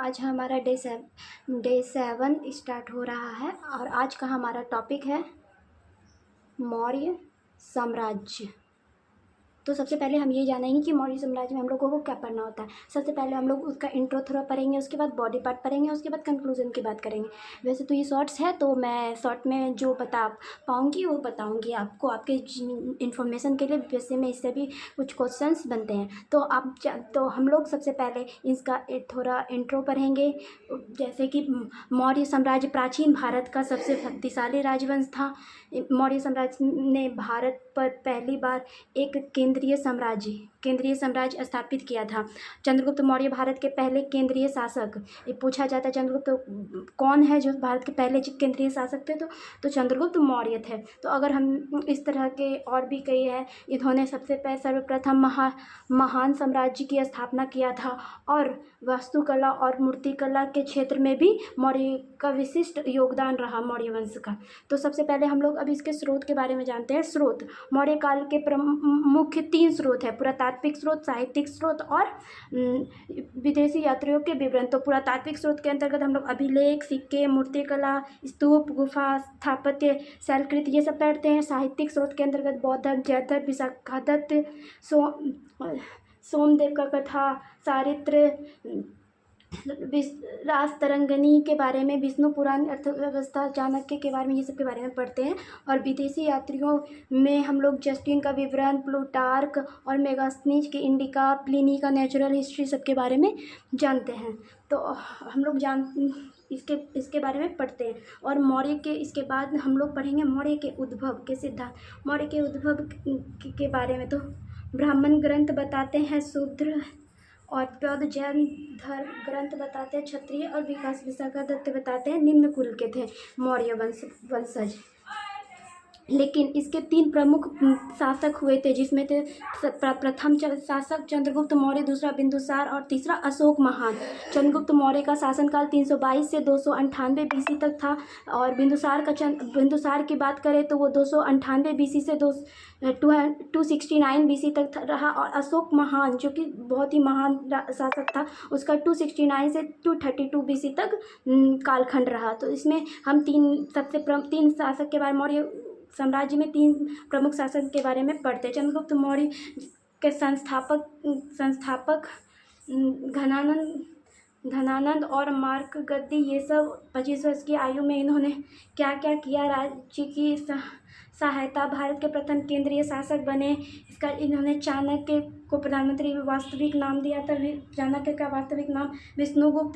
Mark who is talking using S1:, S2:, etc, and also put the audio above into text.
S1: आज हमारा day 7 start हो रहा है और आज का हमारा टॉपिक है मौर्य साम्राज्य। तो सबसे पहले हम ये जानेंगे कि मौर्य साम्राज्य में हम लोगों को क्या पढ़ना होता है। सबसे पहले हम लोग उसका इंट्रो थोड़ा पढ़ेंगे, उसके बाद बॉडी पार्ट पढ़ेंगे, उसके बाद कंक्लूजन की बात करेंगे। वैसे तो ये शॉर्ट्स है तो मैं शॉर्ट में जो बता पाऊँगी वो बताऊँगी आपको, आपके इन्फॉर्मेशन के लिए। वैसे में इससे भी कुछ क्वेश्चंस बनते हैं तो हम लोग सबसे पहले इसका थोड़ा इंट्रो पढ़ेंगे। जैसे कि मौर्य साम्राज्य प्राचीन भारत का सबसे शक्तिशाली राजवंश था। मौर्य साम्राज्य ने भारत पर पहली बार एक केंद्रीय साम्राज्य स्थापित किया था। चंद्रगुप्त मौर्य भारत के पहले केंद्रीय शासक। ये पूछा जाता है चंद्रगुप्त कौन है जो भारत के पहले केंद्रीय शासक थे, तो चंद्रगुप्त मौर्य थे। तो अगर हम इस तरह के और भी कई हैं, इन्होंने सर्वप्रथम महान साम्राज्य की स्थापना किया था और वास्तुकला और मूर्तिकला के क्षेत्र में भी मौर्य का विशिष्ट योगदान रहा मौर्य वंश का। तो सबसे पहले हम लोग अब इसके स्रोत के बारे में जानते हैं। स्रोत मौर्य काल के मुख्य 3 स्रोत है: पुरातात्विक स्रोत, साहित्यिक स्रोत और विदेशी यात्रियों के विवरण। तो पुरातात्विक स्रोत के अंतर्गत हम लोग अभिलेख, सिक्के, मूर्तिकला, स्तूप, गुफा, स्थापत्य, शैलकृत ये सब पढ़ते हैं। साहित्यिक स्रोत के अंतर्गत बौद्ध धर्म, जैन धर्म, विशाखादत्त, सोमदेव का कथा, चारित्र, राजतरंगिणी के बारे में, विष्णु पुराण, अर्थव्यवस्था, चाणक्य के बारे में, ये सब के बारे में पढ़ते हैं। और विदेशी यात्रियों में हम लोग जस्टिन का विवरण, प्लूटार्क और मेगास्थनीज के इंडिका, प्लिनी का नेचुरल हिस्ट्री सब के बारे में जानते हैं। तो हम लोग इसके बारे में पढ़ते हैं। और मौर्य के इसके बाद हम लोग पढ़ेंगे मौर्य के उद्भव के सिद्धांत। मौर्य के उद्भव के बारे में तो ब्राह्मण ग्रंथ बताते हैं, शूद्र और बौद्ध जैन धर्म ग्रंथ बताते हैं, क्षत्रिय और विशाखादत्त बताते हैं निम्न कुल के थे मौर्य वंशज। लेकिन इसके 3 प्रमुख शासक हुए थे, जिसमें थे प्रथम शासक चंद्रगुप्त मौर्य, दूसरा बिंदुसार और तीसरा अशोक महान। चंद्रगुप्त मौर्य का शासनकाल 322 से 298 बीसी तक था और बिंदुसार की बात करें तो वो 298 बीसी से 269 बीसी तक रहा। और अशोक महान जो कि बहुत ही महान शासक था, उसका 269 से 232 बीसी तक कालखंड रहा। तो इसमें हम 3 शासक के बारे में, मौर्य साम्राज्य में 3 प्रमुख शासक के बारे में पढ़ते हैं। चंद्रगुप्त मौर्य के संस्थापक धनानंद और मार्क गद्दी, ये सब 25 वर्ष की आयु में इन्होंने क्या क्या किया, राज्य की सहायता, भारत के प्रथम केंद्रीय शासक बने। इसका इन्होंने चाणक्य को प्रधानमंत्री वास्तविक नाम दिया था। चाणक्य का वास्तविक नाम विष्णुगुप्त